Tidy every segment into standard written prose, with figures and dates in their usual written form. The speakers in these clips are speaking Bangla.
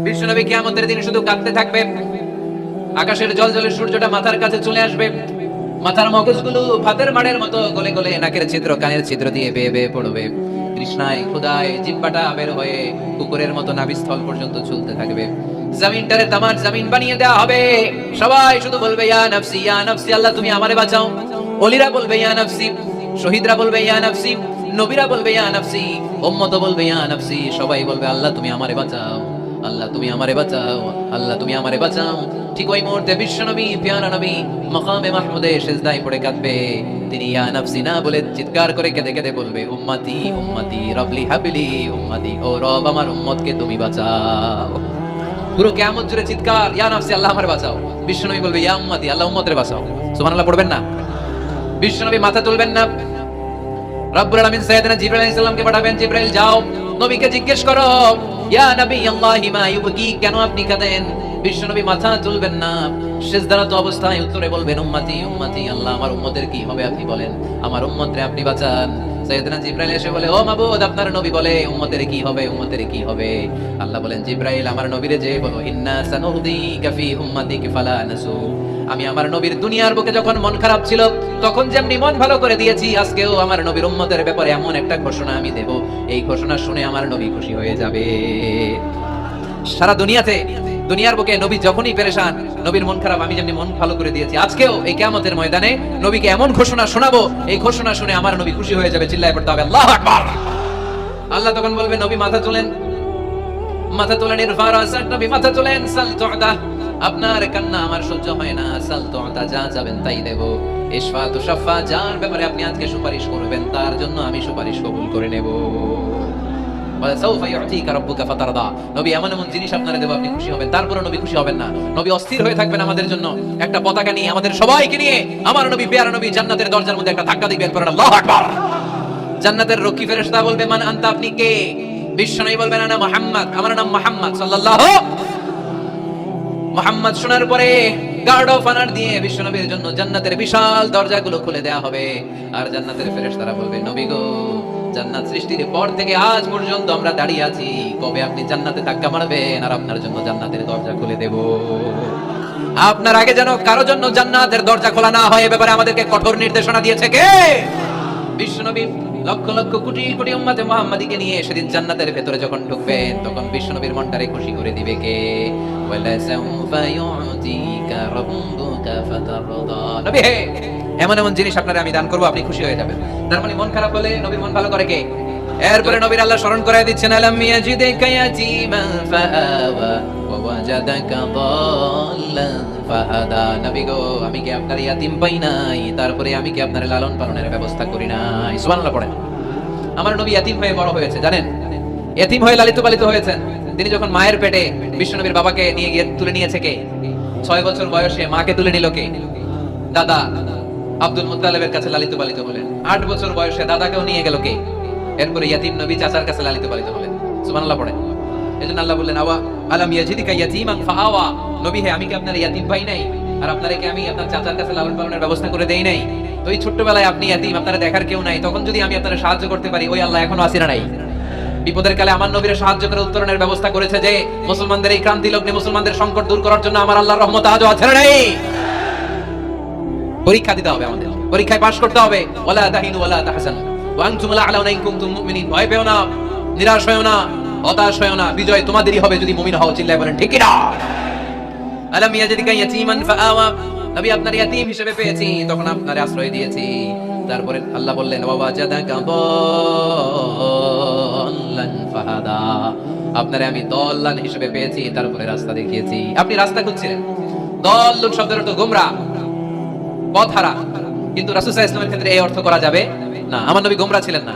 বিশ্বনবী কিয়ামতের দিন শুধু কাঁদতে থাকবে। আকাশের জলজলে সূর্যটা মাথার কাছে চলে আসবে, মাথার মগজগুলো ভাতের মাড়ের মতো গলে গলে নাকের ছিদ্র কানের ছিদ্র দিয়ে বেয়ে বেয়ে পড়বে। তৃষ্ণায় ক্ষুধায় জিহ্বাটা বের হয়ে কুকুরের মতো নাভিস্থল পর্যন্ত ঝুলতে থাকবে। জমিনটারে তামার জমিন বানিয়ে দেওয়া হবে। সবাই শুধু বলবে ইয়া নাফসি ইয়া নাফসি, আল্লাহ তুমি আমারে বাঁচাও। ওলিরা বলবে ইয়া নাফসি, শহীদরা বলবে ইয়া নাফসি, নবীরা বলবে ইয়া নাফসি, উম্মত বলবে ইয়া নাফসি। সবাই বলবে আল্লাহ তুমি আমারে বাঁচাও, আল্লাহ তুমি আমারে বাঁচাও, আল্লাহ তুমি আমারে বাঁচাও। ঠিক ওই মুহূর্তে বিশ্বনবী প্যারা নবী মাকামে মাহমুদে সিজদায় পড়ে কাঁদবে। তিনি ইয়া নাফসি না বলে চিৎকার করে কেঁদে কেঁদে বলবে উম্মতি উম্মতি রবলি হাবিলি উম্মতি, ও রব আমার উম্মতকে তুমি বাঁচাও। পুরো কিয়ামত জুড়ে চিৎকার ইয়া নাফসি আল্লাহ আমারে বাঁচাও। বিশ্বনবী বলবে ইয়া উম্মতি আল্লাহ উম্মতের বাঁচাও। সুবহানাল্লাহ পড়বেন না? বিশ্বনবী মাথা তুলবেন না। রব্বুল আলামিন সাইয়েদনা জিবরাইল আলাইহিস সালামকে পাঠাবেন, জিবরাইল যাও নবীকে জিজ্ঞেস করো ইয়া নবী আল্লাহি মা ইউবকি, কেন আপনি কাঁদেন? বিশ্বনবী মাথা তুলবেন না, সিজদারত অবস্থায় উত্তরে বলবেন উম্মতি উম্মতি, আল্লাহ আমার উম্মতের কি হবে আপনি বলেন, আমার উম্মতরে আপনি বাঁচান। সাইয়েদনা জিবরাইল এসে বলে ও মাবুদ আপনার নবী বলে উম্মতের কি হবে, উম্মতের কি হবে? আল্লাহ বলেন জিবরাইল আমার নবীরে যে বলো ইন্না সানুহদিকা ফি উম্মতিকা ফালা নাসু, আমি আমার নবীর দুনিয়ার বুকে যখন মন খারাপ ছিল তখন যেমনি মন ভালো করে দিয়েছি, আজকেও আমার নবীর উম্মতের ব্যাপারে এমন একটা ঘোষণা আমি দেব, এই ঘোষণা শুনে আমার নবী খুশি হয়ে যাবে। সারা দুনিয়ার বুকে নবী যখনই পেরেশান, নবীর মন খারাপ, আমি যেমনি মন ভালো করে দিয়েছি, আজকেও এই কিয়ামতের ময়দানে নবীকে এমন ঘোষণা শোনাবো, এই ঘোষণা শুনে আমার নবী খুশি হয়ে যাবে। চিল্লায় পড়তে হবে আল্লাহু আকবার। আল্লাহ তখন বলবে নবী মাথা তোলেন, মাথা তোলেন, ইরফা রাসাক, নবী মাথা তোলেন, সাল তু'তা, আপনার কান্না আমার সহ্য হয় না, সাল তু'তা, যা যাবেন তাই দেব। ইশফা তুশাফা, যার ব্যাপারে আপনি আজকে সুপারিশ করবেন তার জন্য আমি সুপারিশ কবুল করে নেব। ওয়াসাউফা ইউতিকা রাব্বুকা ফাতারদা, নবী এমন এমন জিনিস আপনারে দেব আপনি খুশি হবেন, তারপরে নবী খুশি হবেন না। নবী অস্থির হয়ে থাকবেন আমাদের জন্য, একটা পতাকা নিয়ে আমাদের সবাইকে নিয়ে আমার নবী প্যারা নবী জান্নাতের দরজার মধ্যে একটা ধাক্কা দিবেন, পড়েন আল্লাহু আকবার। জান্নাতের রক্ষী ফেরেশতা বলবে মান আনতা, আপনি কে? বিশ্বনবী বলবেন আনা মুহাম্মদ, আমার নাম মুহাম্মদ সাল্লাল্লাহু। মুহাম্মদ শোনার পরে গার্ড অফ অনার দিয়ে বিশ্বনবীর জন্য জান্নাতের বিশাল দরজাগুলো খুলে দেয়া হবে। আর জান্নাতের ফেরেশতারা বলবে নবী গো, জান্নাত সৃষ্টির পর থেকে আজ পর্যন্ত আমরা দাঁড়িয়ে আছি, কবে আপনি জান্নাতে ধাক্কা মারবেন আর আপনার জন্য জান্নাতের দরজা খুলে দেব। আপনার আগে যেন কারো জন্য জান্নাতের দরজা খোলা না হয়, এ ব্যাপারে আমাদেরকে কঠোর নির্দেশনা দিয়েছে কে? বিশ্বনবী লক্ষ লক্ষ কোটি কোটি উম্মতে মুহাম্মাদীকে নিয়ে সেদিন জান্নাতের ভেতরে যখন ঢুকবেন তখন বিশ্বনবীর মনটারে খুশি করে দিবে কে? ওয়ালা সাউফা ইউতিকা রাব্বুকা ফাতারদা, নবী হে এমন এমন জিনিস আপনারে আমি দান করব, আপনি খুশি হয়ে যাবেন। তার মানে মন খারাপ হলে নবীর মন ভালো করে কে? এরপরে নবীর আল্লাহ স্মরণ করায় দিচ্ছেন আলাম ইয়াজিদিকা ইয়াতীমান ফাআওয়া ওয়া ওয়াজাদাকা দাল্লান ফাহাদা, নবী গো আমি কি আপনার ইয়াতিম পাই নাই, তারপরে আমি কি আপনার লালন পালনের ব্যবস্থা করি নাই? সুবহানাল্লাহ পড়েন। আমার নবী ইয়াতিম হয়ে বড় হয়েছে, জানেন? ইয়াতিম হয়ে লালিত পালিত হয়েছেন। তিনি যখন মায়ের পেটে, বিশ্বনবীর বাবাকে নিয়ে গিয়ে তুলে নিয়েছে কে? 6 বছর বয়সে মাকে তুলে নিল কে? দাদা আব্দুল মুত্তালিবের কাছে লালিত পালিত হলেন। 8 বছর বয়সে দাদাকেও নিয়ে গেল কে? এরপরে ইয়াতিম নবী চাচার কাছে লালিত পালিত হলেন। সুবহানাল্লাহ পড়েন। এজন্য আল্লাহ বললেন আওয়া আলাম ইয়াজিদিকা ইয়াতীমান ফাআওয়া, নবী হে আমি কি আপনার ইয়াতিম পাই নাই আর আপনারে কি আমি আপনার চাচার কাছে লালন পালনের ব্যবস্থা করে দেই নাই? তো এই ছোট্টবেলায় আপনি ইয়াতিম, আপনারা দেখার কেউ নাই, তখন যদি আমি আপনারে সাহায্য করতে পারি, ওই আল্লাহ এখনো আসিনা নাই? বিপদের কালে আমার নবীর সাহায্য করে উত্তরণের ব্যবস্থা করেছে যে মুসলমানদের এই ক্রান্তি লগ্নে মুসলমানদের সংকট দূর করার জন্য আমার আল্লাহর রহমত আজও আছে না নাই? পরীক্ষা দিতে হবে, আমাদের পরীক্ষায় পাশ করতে হবে। ওয়ালা তাহিনু ওয়ালা তাহজানু ওয়া আনতুমুল আ'লাউনা ইন কুনতুম মুমিনিন, ভয় পেও না, নিরাশ হয়ো না, হতাশ হয়ো না, বিজয় তোমাদেরই হবে যদি মুমিন হও। চিল্লায় বলেন ঠিক কি না? আলাম ইয়াজিদিকা ইয়াতীমান ফাআওয়া, নবী আপনার ইয়াতীম হিসেবে পেয়েছি, তখন আপনারে আশ্রয় দিয়েছি। তারপরে আল্লাহ বললেন ওয়া ওয়াজাদাকা দাল্লান ফাহাদা, আপনারে আমি দল্লান হিসেবে পেয়েছি, তারপরে রাস্তা দেখিয়েছি। আপনি রাস্তা খুঁজছিলেন, দল্লুন শব্দের অর্থ গোমরা, পথহারা, কিন্তু রাসূল সাল্লাল্লাহু আলাইহি ওয়াসাল্লামের ক্ষেত্রে এই অর্থ করা যাবে না। আমার নবী গোমরা ছিলেন না,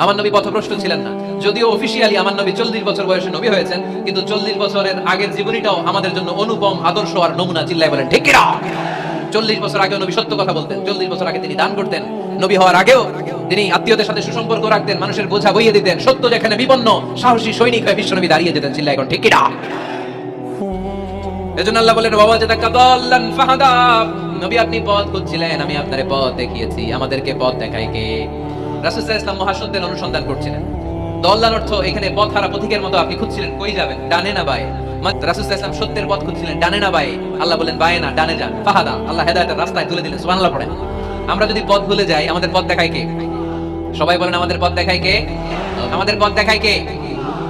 আমার নবী পথভ্রষ্ট ছিলেন না। যদিও অফিশিয়ালি আমার নবী 40 বছর বয়সে নবী হয়েছেন, কিন্তু 40 বছরের আগের জীবনীটাও আমাদের জন্য অনুপম আদর্শ আর নমুনা। চিল্লায় বলেন ঠিক কি না? 40 বছর আগেও নবী সত্য কথা বলতেন, 40 বছর আগে তিনি দান করতেন, নবী হওয়ার আগেও তিনি আত্মীয়দের সাথে সুসম্পর্ক রাখতেন, মানুষের বোঝা বইয়ে দিতেন, সত্য যেখানে বিপন্ন সাহসী সৈনিক হয়ে বিশ্বনবী দাঁড়িয়ে যেতেন। চিল্লায় এখন ঠিক কি না? এজন্য আল্লাহ বলেন ওয়া ওয়াজাদাকা দাল্লান ফাহাদা, নবী আপনি পথ খুঁজছিলেন, আমি আপনারে পথ দেখিয়েছি। আমাদেরকে পথ দেখায় কে? রাসূল সাল্লাল্লাহু আলাইহি ওয়াসাল্লাম মহাসত্যের অনুসন্ধান করছিলেন। দল্লান অর্থ এখানে পথ হারা পথিকের মতো আপনি খুঁজছিলেন, কই যাবেন, ডানে না বায়ে। রাসূল সাল্লাল্লাহু আলাইহি ওয়াসাল্লাম সত্যের পথ খুঁজছিলেন, ডানে না বায়ে। আল্লাহ বলেন বায়ে না, ডানে যান। ফাহাদা, আল্লাহ হেদায়েতের রাস্তায় তুলে দিলেন। সুবহানাল্লাহ পড়েন। আমরা যদি পথ ভুলে যাই, আমাদের পথ দেখায় কে? সবাই বলেন, আমাদের পথ দেখায় কে? আমাদের পথ দেখায় কে?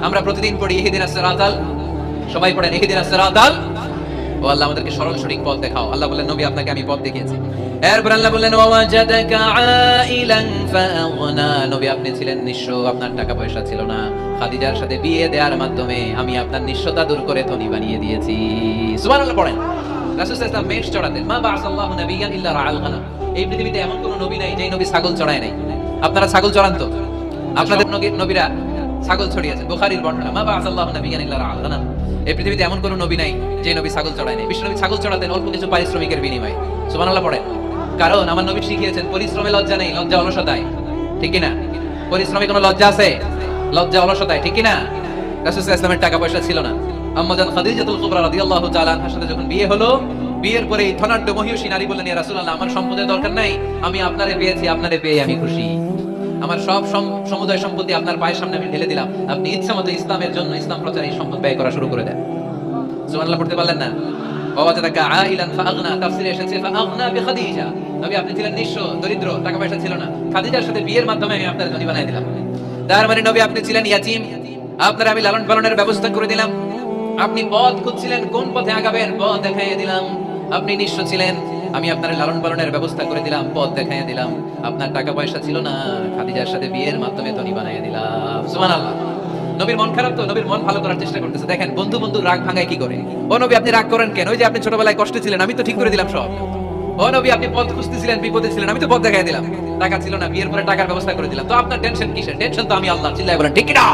আমরা প্রতিদিন পড়ি ইহদিনাস সিরাতাল, সবাই পড়েন ইহদিনাস সিরাতাল। ও আল্লাহ আমাদেরকে সরল সঠিক পথ দেখাও। আল্লাহ বললেন নবী আপনাকে আমি পথ দেখিয়েছি। এরপর আল্লাহ বললেন ওয়াজাদাকা আইলান ফাআগনা, নবী আপনি ছিলেন নিঃস্ব, আপনার টাকা পয়সা ছিল না। খাদিজার সাথে বিয়ে দেওয়ার মাধ্যমে আমি আপনার নিঃস্বতা দূর করে ধনী বানিয়ে দিয়েছি। সুবহানাল্লাহ পড়েন। রাসূল সাল্লাল্লাহু আলাইহি ওয়াসাল্লাম মেষ চড়াতেন। মা বা'আসাল্লাহু নাবিয়্যান ইল্লা রাআল গানাম। এই পৃথিবীতে এমন কোন নবী নাই যেই নবী ছাগল চড়ায় নাই। আপনারা ছাগল চড়ান তো? আপনাদের নবীরা ছাগল ছড়িয়েছেন। বুখারীর বর্ণনা, মা বা'আসাল্লাহু নাবিয়্যান ইল্লা রাআল গানাম। এই পৃথিবীতে এমন কোন নবী নাই যে নবী ছাগল চড়ায় নাই। বিশ্বনবী ছাগল চড়াতেন অল্প কিছু পারিশ্রমিকের বিনিময়ে। সুবহানাল্লাহ পড়েন। কারণ আমার নবী শিখিয়েছেন পরিশ্রমে লজ্জা নেই, লজ্জা অলসতায়। ঠিক কি না? পরিশ্রমে কোনো লজ্জা আছে? লজ্জা অলসতায়। ঠিক কি না? রাসূল সাল্লাল্লাহু আলাইহি ওয়াসাল্লামের টাকা পয়সা ছিল না। আম্মা জান খাদিজাতুল কুবরা রাদিয়াল্লাহু তাআলা আনহার সাথে যখন বিয়ে হলো, বিয়ের পরে ধনাঢ্য মহিয়সী নারী বললেন, ইয়া রাসূলুল্লাহ, আমার সম্পদের দরকার নাই, আমি আপনারে পেয়েছি, আপনারে পেয়ে আমি খুশি। আমার সব সমুদয় সম্পত্তি আপনার পায়ের সামনে আমি ঢেলে দিলাম, আপনি ইচ্ছামতো ইসলামের জন্য, ইসলাম প্রচারে এই সম্পদ ব্যয় করা শুরু করে দেন। সুবহানাল্লাহ পড়তে পারলেন না? ওয়াজাদাকা আইলান ফাআগনা, তাফসীরে এসেছে ফাআগনা বিখাদিজা। নবী আপনি ছিলেন নিঃস্ব, দরিদ্র, টাকা পয়সা ছিল না। খাদিজার সাথে বিয়ের মাধ্যমে আমি আপনার ধনী বানাই দিলাম। তার মানে নবী আপনি ছিলেন ইয়াতীম, আপনার আমি লালন পালনের ব্যবস্থা করে দিলাম। আপনি পথ খুঁজছিলেন, কোন পথে আগাবেন, পথ দেখাইয়ে দিলাম। আপনি নিঃস্ব ছিলেন, আমি আপনার লালন পালনের ব্যবস্থা করে দিলাম, পথ দেখাইয়ে দিলাম। আপনার টাকা পয়সা ছিল না, খাদিজার সাথে বিয়ের মাধ্যমে ধনী বানাইয়ে দিলাম। সুবহানাল্লাহ। নবীর মন খারাপ তো, নবীর মন ভালো করার চেষ্টা করতেছে। দেখেন বন্ধু বন্ধু রাগ ভাঙায় কি করে। ও নবী আপনি রাগ করেন কেন? ওই যে আপনি ছোটবেলায় কষ্টে ছিলেন, আমি তো ঠিক করে দিলাম সব। ও নবী আপনি পথ খুঁজতেছিলেন, বিপদে ছিলেন, আমি তো পথ দেখাই দিলাম। টাকা ছিল না, বিয়ের পরে টাকার ব্যবস্থা করে দিলাম। তো আপনার টেনশন কিসের? টেনশন তো আমি আল্লাহ। চিল্লায় বলেন ঠিক না?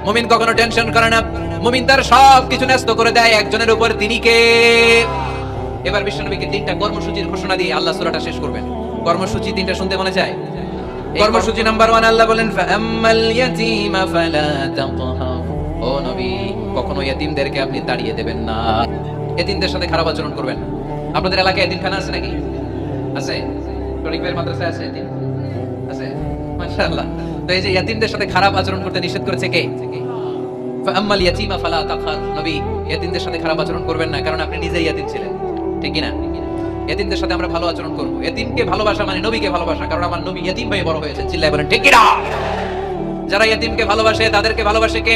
মুমিন কখনো টেনশন করে না। মুমিন তার সব কিছু ন্যস্ত করে দেয় একজনের উপর, তিনি কে? এবার বিশ্বনবীকে 3টা কর্মসূচির ঘোষণা দিয়ে আল্লাহ সূরাটা শেষ করবেন। কর্মসূচি 3টা শুনতে মনে চায়? কর্মসূচি নাম্বার 1 আল্লাহ বলেন ফাআম্মাল ইয়াতীমা ফালা তাকহার। ও নবী কখনো ইতিমদেরকে আপনি তাড়িয়ে দেবেন না, ইতিমদের সাথে খারাপ আচরণ করবেন না। আপনাদের এলাকায় ইতিমখানা আছে নাকি? আছে? টরিকবের মাদ্রাসায় আছে ইতিম? আছে? মাশাআল্লাহ। তো এই যে ইতিমদের সাথে খারাপ আচরণ করতে নিষেধ করেছে কে? ফাআম্মাল ইয়াতীমা ফালা তাকহার। নবী ইতিমদের সাথে খারাপ আচরণ করবেন না, কারণ আপনি নিজেই ইতিম ছিলেন। ঠিক কি না? ইতিমদের সাথে আমরা ভালো আচরণ করব। ইতিমকে ভালোবাসা মানে নবীকে ভালোবাসা, কারণ আমার নবী ইতিম হয়ে বড় হয়েছে। চিল্লায় বলেন ঠিক কি না? যারা ইতিমকে ভালোবাসে তাদেরকে ভালোবাসে কে?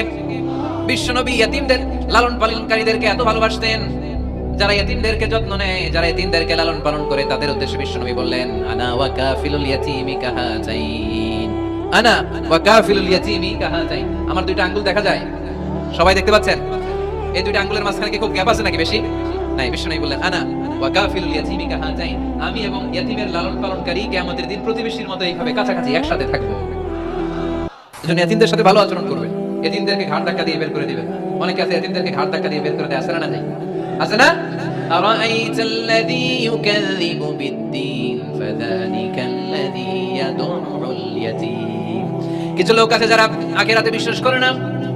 বিশ্ব নবী ইতিমদের লালন পালনকারীদেরকে এত ভালোবাসতেন, যারা ইতিমদেরকে যত্ন নেয়, যারা ইতিমদেরকে লালন পালন করে, তাদের উদ্দেশ্যে বিশ্ব নবী বললেন আনা ওয়া কাফিলুল ইয়াতীমি কাহাতাইন। আনা ওয়া কাফিলুল ইয়াতীমি কাহাতাইন। আমার 2টা আঙ্গুল দেখা যায়? সবাই দেখতে পাচ্ছেন? এই 2টা আঙ্গুলের মাঝখানে কি খুব গ্যাপ আছে নাকি বেশি? নাই। বিশ্ব নবী বললেন আনা ওয়া কাফিলুল ইয়াতীমি কাহাতাইন, আমি এবং ইতিমের লালন পালনকারী কিয়ামতের দিন প্রতিবেশীর মতো এইভাবে কাছাকাছি একসাথে থাকবো। এজন্য ইতিমদের সাথে ভালো আচরণ করবেন, ইতিমদেরকে ঘাড় ধাক্কা দিয়ে বের করে দিবেন। অনেকে আছে ইতিমদেরকে ঘাড় ধাক্কা দিয়ে বের করে দেয়, আছে না? নাই? আছে না? আরাআইতাল্লাযী ইউকাযযিবু বিদ্দীন ফাযালিকাল্লাযী ইয়াদউল ইয়াতীম। কিছু লোক আছে যারা আখিরাতে বিশ্বাস করে না,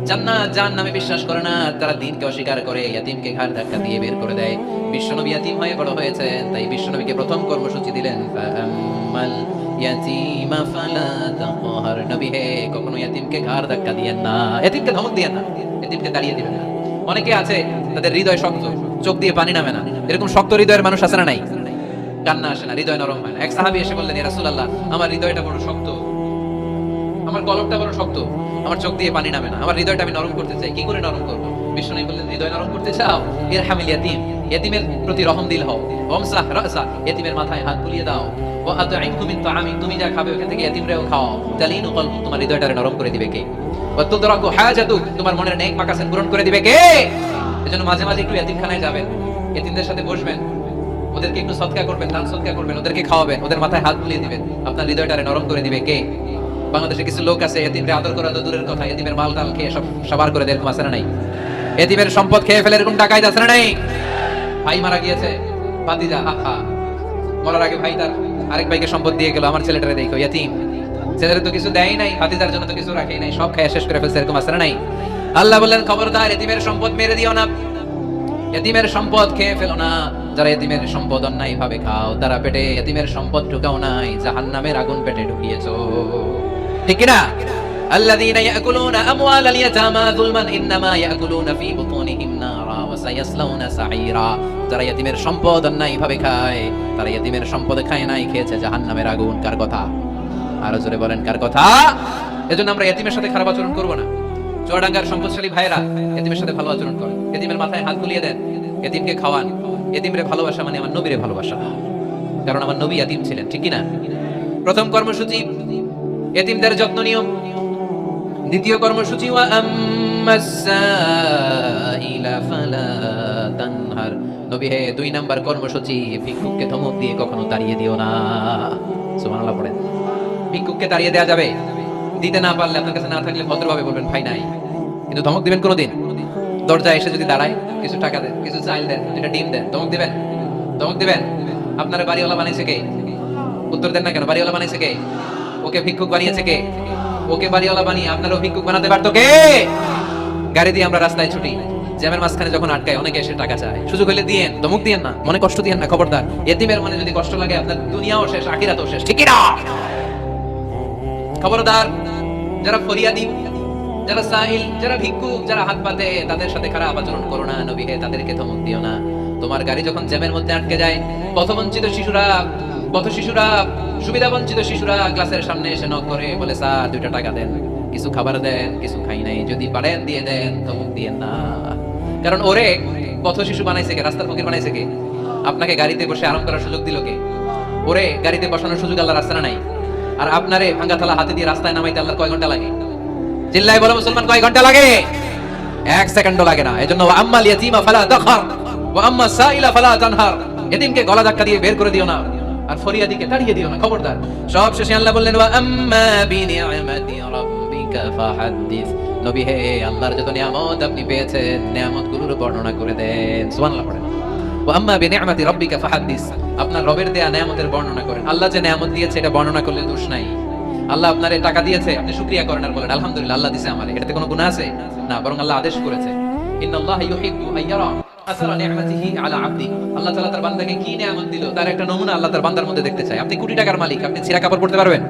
জান্নাত জাহান্নামে বিশ্বাস করে না, তারা দ্বীনকে অস্বীকার করে, ইতিমকে ঘাড় ধাক্কা দিয়ে বের করে দেয়। বিশ্বনবী ইতিম হয়ে বড় হয়েছেন, তাই বিশ্বনবীকে প্রথম কর্মসূচি দিলেন ফাআম্মাল ইয়াতীমা ফালা তাকহার। নবী হে কখনো ইতিমকে ঘাড় ধাক্কা দিয়েন না, ইতিমকে ধমক দিয়েন না, ইতিমকে তাড়িয়ে দিবেন না। অনেকে আছে তাদের হৃদয় শক্ত, চোখ দিয়ে পানি নামে না। এরকম শক্ত হৃদয়ের মানুষ আছে না? নাই? কান্না আসে না, হৃদয় নরম হয় না। এক সাহাবী এসে বললেন ইয়া রাসূলুল্লাহ, আমার হৃদয়টা বড় শক্ত, আমার কলবটা বড় শক্ত, আমার চোখ দিয়ে পানি নামে না, আমার হৃদয়টা আমি নরম করতে চাই, কি করে নরম করব? বিশ্বনবী বললেন হৃদয় নরম করতে চাও? ইরহামিল ইয়াতীম, ইতিমের প্রতি রহম দিল হও। ওয়ামসাহ রাসা, ইতিমের মাথায় হাত বুলিয়ে দাও। ওয়া আত'ইমহু মিন তাআমি, তুমি যা খাবে ওখান থেকে ইতিমরেও খাও। তালিনু কলবু, তোমার হৃদয়টারে নরম করে দিবে কে? ওয়া তুদরাকু হাজাতুক, তোমার মনের নেক মাকাসেদ পূরণ করে দিবে কে? এজন্য মাঝে মাঝে একটু ইতিমখানায় যাবেন, ইতিমদের সাথে বসবেন, ওদেরকে একটু সদকা করবেন, দান সদকা করবেন, ওদেরকে খাওয়াবেন, ওদের মাথায় হাত বুলিয়ে দিবেন। আপনার হৃদয়টারে নরম করে দিবে কে? বাংলাদেশে কিছু লোক আছে ইতিমরে আদর করা তো দূরের কথা, ইতিমের মাল ডাল খেয়ে সব সবার করে দেয়, এরকম আছে না? নাই? ইতিমের সম্পদ খেয়ে ফেলে এরকম টাকাই আছে না? নাই? ভাই মারা গিয়েছে, ভাতিজা আহা মরার আগে ভাই তার আরেক ভাইকে সম্পদ দিয়ে গেল, আমার ছেলেটারে দেখো ইতিম, ছেলের তো কিছু দেয় নাই, ভাতিজার জন্য তো কিছু রাখেই নাই, সব খেয়ে শেষ করে ফেলছে, এরকম আছে না? নাই? আল্লাহ বললেন খবরদার ইতিমের সম্পদ মেরে দিও না, ইতিমের সম্পদ খেয়ে ফেলো না। যারা ইতিমের সম্পদ অন্যায় ভাবে খাও, তারা পেটে ইতিমের সম্পদ ঢুকাও নাই, জাহান্নামের আগুন পেটে ঢুকিয়েছো। ঠিক কি না? আল্লাযীনা ইয়াকুলুনা আমওয়ালাল ইয়াতামা যুলমান ইন্নামা ইয়াকুলুনা ফী বুতুনিহিম নারা ওয়া সায়াসলাউনা সাঈরা। যারা ইতিমের সম্পদ অন্যায়ভাবে খায়, তারা ইতিমের সম্পদ খায় নাই, খেয়েছে জাহান্নামের আগুন। কার কথা? আরো জোরে বলেন, কার কথা? এজন্য আমরা ইতিমের সাথে খারাপ আচরণ করব না। চুয়াডাঙ্গার সম্পদশালী ভাইরা ইতিমের সাথে ভালো আচরণ করেন, ইতিমের মাথায় হাত বুলিয়ে দেন, ইতিমকে খাওয়ান। ইতিমরে ভালোবাসা মানে আমার নবীরে ভালোবাসা, কারণ আমার নবী ইতিম ছিলেন, ঠিক কি না? প্রথম কর্মসূচি ইতিমদের যত্ন নিও। দ্বিতীয় কর্মসূচি ওয়া আম্মাস সাইলা ফালা তানহার। নবী হে, 2 নাম্বার কর্মসূচি, ভিক্ষুককে ধমক দিয়ে কখনো তাড়িয়ে দিও না। সুবহানাল্লাহ পড়েন। ভিক্ষুককে তাড়িয়ে দেয়া যাবে? দিতে না পারলে, আপনার কাছে না থাকলে ভদ্রভাবে বলবেন ভাই নাই, কিন্তু ধমক দিবেন কোনোদিন? দরজায় এসে যদি দাঁড়ায়, কিছু টাকা দেন, কিছু চাল দেন, 2টা ডিম দেন, ধমক দিবেন? ধমক দিবেন? আপনারা বাড়িওয়ালা বানাইছে কে? উত্তর দেন না কেন? বাড়িওয়ালা বানাইছে কে? ওকে ভিক্ষুক বানিয়েছে কে? ওকে বাড়িওয়ালা বানিয়ে আপনারও ভিক্ষুক বানাতে পারতো কে? গাড়ি দিয়ে আমরা রাস্তায় ছুটি, জ্যামের মাঝখানে যখন আটকায় অনেকে এসে টাকা চায়, সুযোগ হলে দিয়েন, ধমক দিয়েন না, মনে কষ্ট দিয়েন না, খবরদার। এতিমের মনে যদি কষ্ট লাগে, আপনার দুনিয়াও শেষ, আখিরাতও শেষ, ঠিক না? খবরদার। যারা ফরিয়াদি, যারা সাইল, যারা ভিক্ষুক, যারা হাত পাতে, তাদের সাথে খারাপ আচরণ করো না। নবী হে, তাদেরকে ধমক দিও না। তোমার গাড়ি যখন জ্যামের মধ্যে আটকে যায়, পথবঞ্চিত শিশুরা, পথ শিশুরা, সুবিধা বঞ্চিত শিশুরা ক্লাসের সামনে এসে নক করে, বলে স্যার 2টা টাকা দেন, কিছু খাবার দেন, কিছু খাই নাই, যদি পারেন দিয়ে দেন, ধমক দিয়েন না। কারণ ওরে পথ শিশু বানাইছে কে? রাস্তার ফকির বানাইছে কে? আপনাকে গাড়িতে বসে আরাম করার সুযোগ দিল কে? ওরে গাড়িতে বসানোর সুযোগ আল্লাহ রাস্তা নাই। আর আপনারে ভাঙ্গা থালা হাতে দিয়ে রাস্তায় নামাইতে আল্লাহর কয় ঘন্টা লাগে? চিল্লায় বলো মুসলমান, কয় ঘন্টা লাগে? 1 সেকেন্ডও লাগে না। এজন্য ওয়া আম্মাল ইয়াতীমা ফালা তাখহার ওয়া আম্মাস সাইলা ফালা তানহার। এতিমকে গলা ধাক্কা দিয়ে বের করে দিও না, আর ফরিয়াদিকে তাড়িয়ে দিও না, খবরদার। সব শেষে আল্লাহ বললেন ওয়া আম্মা বিনিআমাতি রাব্বিকা ফাহাদ্দিস। নবী হে, আল্লাহর যত নিয়ামত আপনি পেয়েছেন, নিয়ামতগুলোর বর্ণনা করে দেন। সুবহানাল্লাহ পড়েন। ওয়া আম্মা বিনিআমাতি রাব্বিকা ফাহাদ্দিস। আপনার রবের দেয়া নিয়ামতের বর্ণনা করেন। আল্লাহ যে নিয়ামত দিয়েছে এটা বর্ণনা করলে দোষ নাই। আল্লাহ আপনারে টাকা দিয়েছে, আপনি শুকরিয়া করেন আর বলেন আলহামদুলিল্লাহ, আল্লাহ দিয়েছে আমারে, এটাতে কোনো গুনাহ আছে? না, বরং আল্লাহ আদেশ করেছে, ইন্নাল্লাহা ইউহিব্বু আইয়ারা আসারা নি'মাতিহি আলা আবদি। আল্লাহ তাআলা তার বান্দাকে কি নিয়ামত দিল তার একটা নমুনা আল্লাহ তার বান্দার মধ্যে দেখতে চায়। আপনি কোটি টাকার মালিক, আপনি ছিঁড়া কাপড় পরতে পারবেন?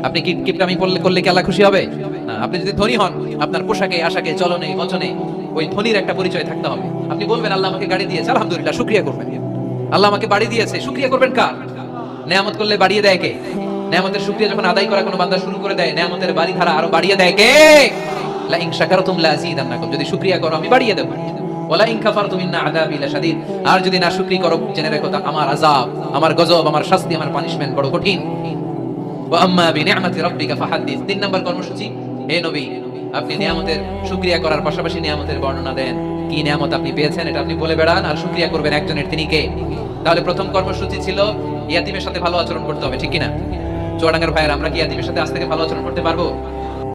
আপনি কিপটামি করলে কি আল্লাহ খুশি হবে? না। আপনি যদি ধনী হন, আপনার পোশাকে, আশাকে, চলনে, বচনে ওই ধনীর একটা পরিচয় থাকতে হবে। আপনি বলবেন আল্লাহ আমাকে গাড়ি দিয়েছে, আলহামদুলিল্লাহ, শুকরিয়া করবেন। আল্লাহ আমাকে বাড়ি দিয়েছে, শুকরিয়া করবেন কার? নিয়ামত করলে বাড়িয়ে দেয় কে? নিয়ামতের শুকরিয়া যখন আদায় করা কোনো বান্দা শুরু করে দেয়, নিয়ামতের বাড়ি ধারা আরো বাড়িয়ে দেয় কে? লা ইন শাকারতুম লা আযীদান্নাকুম। যদি শুকরিয়া করো আমি বাড়িয়ে দেব। ওয়ালা ইন কাফারতুম ইন্না আযাবি লাশাদীদ। আর যদি না শুকরি করো, জেনে রাখো আমার আযাব, আমার গজব, আমার শাস্তি, আমার পানিশমেন্ট বড় কঠিন। ওয়া আম্মা বিনিআমাতি রাব্বিকা ফাহাদ্দিস। 3 নাম্বার কর্মসূচি, হে নবী, আপনি নিয়ামতের শুকরিয়া করার পাশাপাশি নিয়ামতের বর্ণনা দেন। কি নিয়ামত আপনি পেয়েছেন এটা আপনি বলে বেড়ান, আর শুকরিয়া করবেন একজনের, তিনি কে? তাহলে প্রথম কর্মসূচি ছিল ইয়াতিমের সাথে ভালো আচরণ করতে হবে, ঠিক কি না? চুয়াডাঙ্গার ভাইয়েরা, আমরা কি ইয়াতিমের সাথে আজ থেকে ভালো আচরণ করতে পারবো?